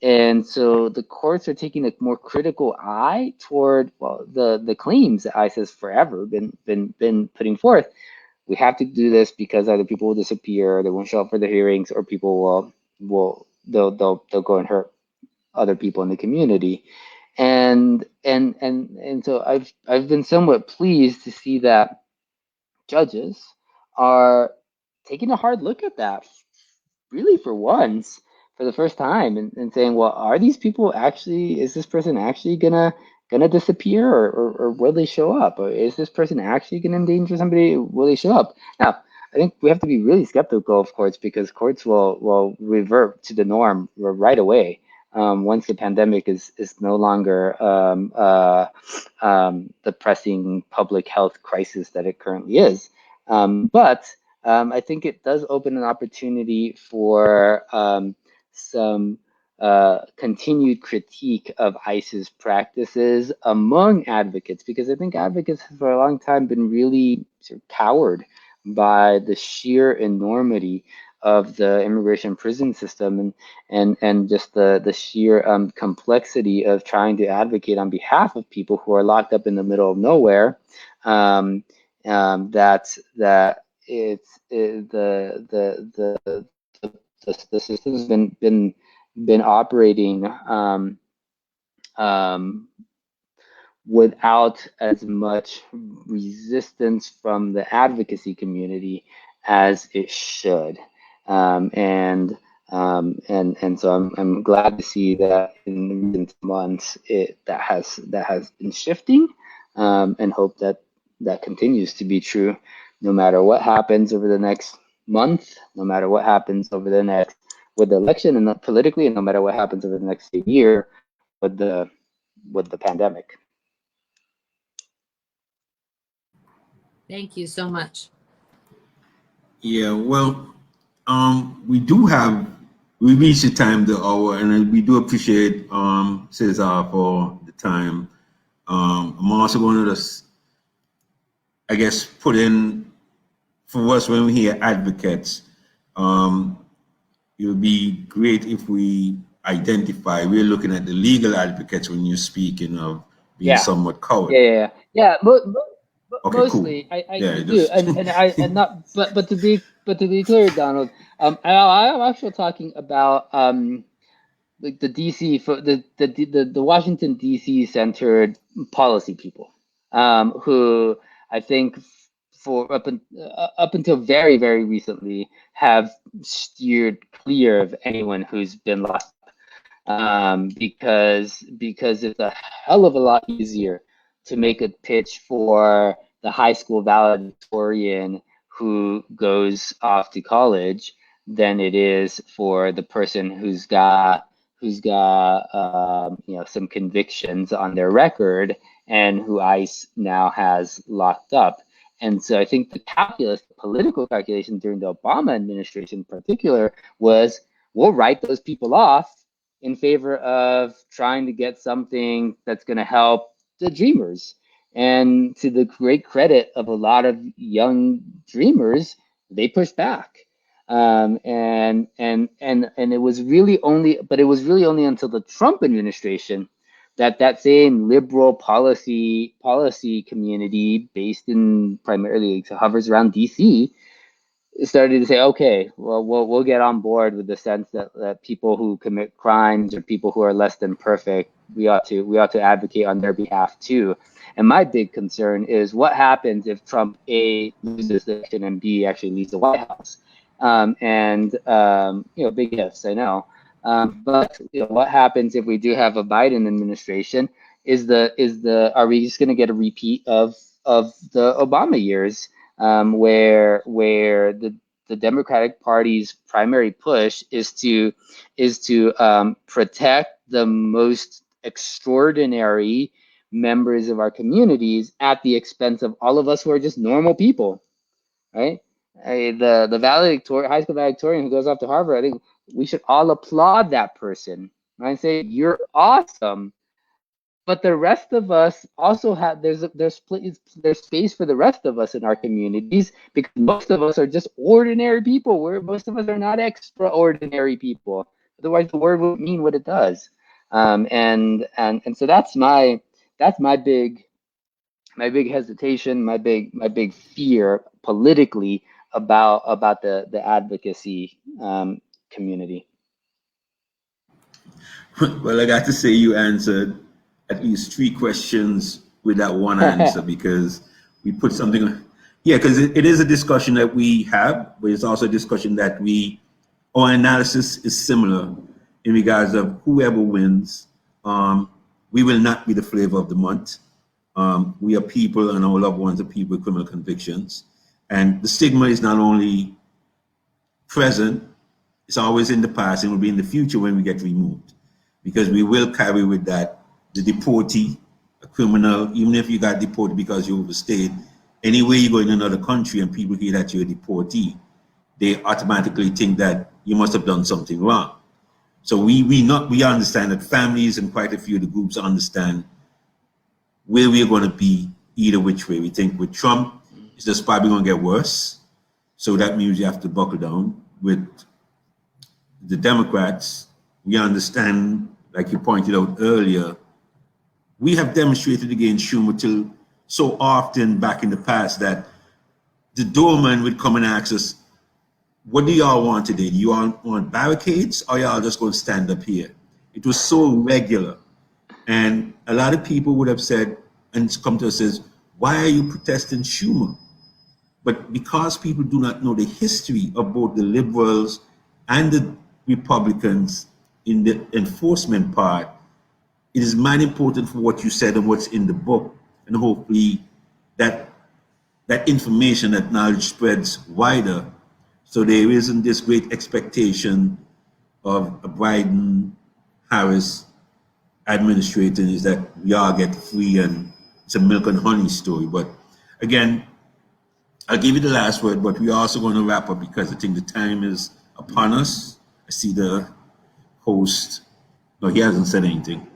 so the courts are taking a more critical eye toward, well, the claims that ICE has forever been putting forth. We have to do this because either people will disappear, they won't show up for the hearings, or people they'll go and hurt other people in the community. And so I've been somewhat pleased to see that judges are taking a hard look at that, really for once, for the first time, and saying, well, are these people actually, is this person actually gonna disappear, or will they show up? Or is this person actually gonna endanger somebody? Will they show up? Now, I think we have to be really skeptical of courts, because courts will revert to the norm right away. Once the pandemic is no longer the pressing public health crisis that it currently is. But I think it does open an opportunity for some continued critique of ICE's practices among advocates, because I think advocates have for a long time been really sort of cowed by the sheer enormity of the immigration prison system, and just the sheer complexity of trying to advocate on behalf of people who are locked up in the middle of nowhere. That it's the system's been operating without as much resistance from the advocacy community as it should. And so I'm glad to see that in recent months that has been shifting, and hope that continues to be true, no matter what happens over the next month, no matter what happens over the next with the election and politically, and no matter what happens over the next year with the pandemic. Thank you so much. Yeah, well, we reached the time, the hour, and we do appreciate Cesar for the time. I'm also going to just, I guess, put in for us when we hear advocates. It would be great if we identify. We're looking at the legal advocates when you're speaking of being somewhat cowardly. Yeah. Okay, mostly, cool. I Yeah, do, and not, but to be clear, Donald, I'm actually talking about like the DC, for the Washington DC centered policy people, who I think for up until very, very recently have steered clear of anyone who's been locked up, because it's a hell of a lot easier to make a pitch for the high school valedictorian who goes off to college than it is for the person who's got some convictions on their record and who ICE now has locked up. And so I think the political calculation during the Obama administration in particular was, we'll write those people off in favor of trying to get something that's going to help the dreamers. And to the great credit of a lot of young dreamers, they pushed back. And it was really only until the Trump administration that same liberal policy community, based in primarily hovers around DC, started to say, okay, well, we'll get on board with the sense that people who commit crimes or people who are less than perfect, we ought to advocate on their behalf too. And my big concern is what happens if Trump A, loses the election, and B, actually leaves the White House. Big ifs, I know. But what happens if we do have a Biden administration? Are we just going to get a repeat of the Obama years, where the Democratic Party's primary push is to protect the most extraordinary members of our communities at the expense of all of us who are just normal people, right? The valedictorian, high school valedictorian who goes off to Harvard, I think we should all applaud that person, right? And say, you're awesome. But the rest of us also have, there's space for the rest of us in our communities, because most of us are just ordinary people. Most of us are not extraordinary people. Otherwise, the word wouldn't mean what it does. And so that's my big hesitation, my big fear politically about the advocacy community. Well, I got to say you answered at least 3 questions with that one answer, because we put something, yeah, because it is a discussion that we have, but it's also a discussion that our analysis is similar in regards of whoever wins. We will not be the flavor of the month. We are people, and our loved ones are people with criminal convictions. And the stigma is not only present, it's always in the past, and will be in the future when we get removed. Because we will carry with that the deportee, a criminal. Even if you got deported because you overstayed, anyway you go in another country and people hear that you're a deportee, they automatically think that you must have done something wrong. So we understand that families and quite a few of the groups understand where we're going to be either which way. We think with Trump, it's just probably going to get worse. So that means you have to buckle down. With the Democrats, we understand, like you pointed out earlier, we have demonstrated against Schumer till so often back in the past that the doorman would come and ask us, what do y'all want today? Do you all want barricades, or y'all just going to stand up here? It was so regular. And a lot of people would have said, and come to us and says, why are you protesting Schumer? But because people do not know the history of both the liberals and the Republicans in the enforcement part, it is mighty important for what you said and what's in the book. And hopefully that information, that knowledge spreads wider. So there isn't this great expectation of a Biden-Harris administration is that we all get free and it's a milk and honey story. But again, I'll give you the last word, but we're also going to wrap up because I think the time is upon us. I see the host. No, he hasn't said anything.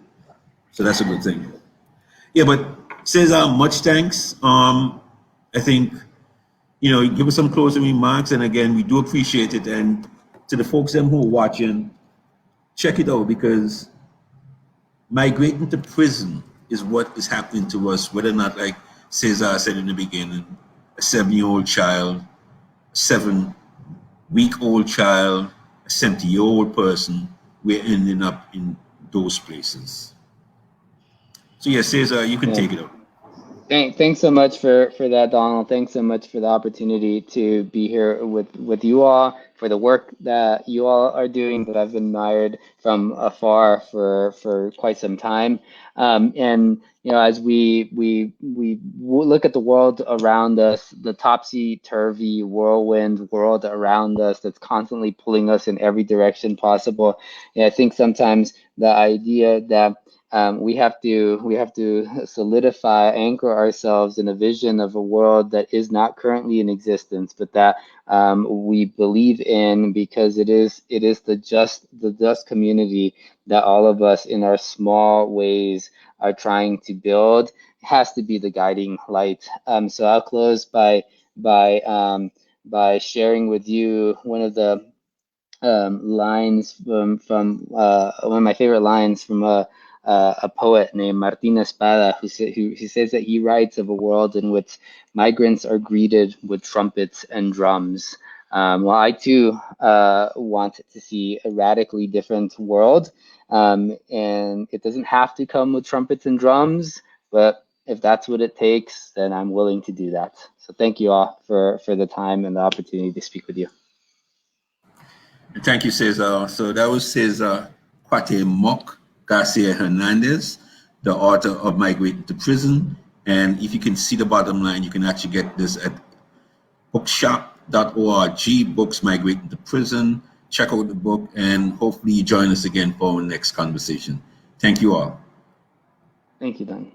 So that's a good thing. Yeah, but Cesar, much thanks. I think, give us some closing remarks. And again, we do appreciate it. And to the folks who are watching, check it out, because migrating to prison is what is happening to us, whether or not, like Cesar said in the beginning, a 7-year-old child, a 7-week-old child, a 70-year-old person, we're ending up in those places. So yes, Cesar, you can take it over. Thanks so much for that, Donald. Thanks so much for the opportunity to be here with you all, for the work that you all are doing that I've admired from afar for quite some time. And as we look at the world around us, the topsy-turvy whirlwind world around us that's constantly pulling us in every direction possible, I think sometimes the idea that we have to solidify, anchor ourselves in a vision of a world that is not currently in existence, but that we believe in, because it is the just community that all of us in our small ways are trying to build. It has to be the guiding light. So I'll close by sharing with you one of the lines from one of my favorite lines from a poet named Martín Espada, who says that he writes of a world in which migrants are greeted with trumpets and drums. Well, I too want to see a radically different world, and it doesn't have to come with trumpets and drums, but if that's what it takes, then I'm willing to do that. So thank you all for the time and the opportunity to speak with you. Thank you, Cesar. So that was Cesar García Hernández, the author of Migrating to Prison, And if you can see the bottom line, you can actually get this at bookshop.org, Books Migrating to Prison. Check out the book, and hopefully you join us again for our next conversation. Thank you all. Thank you, Don.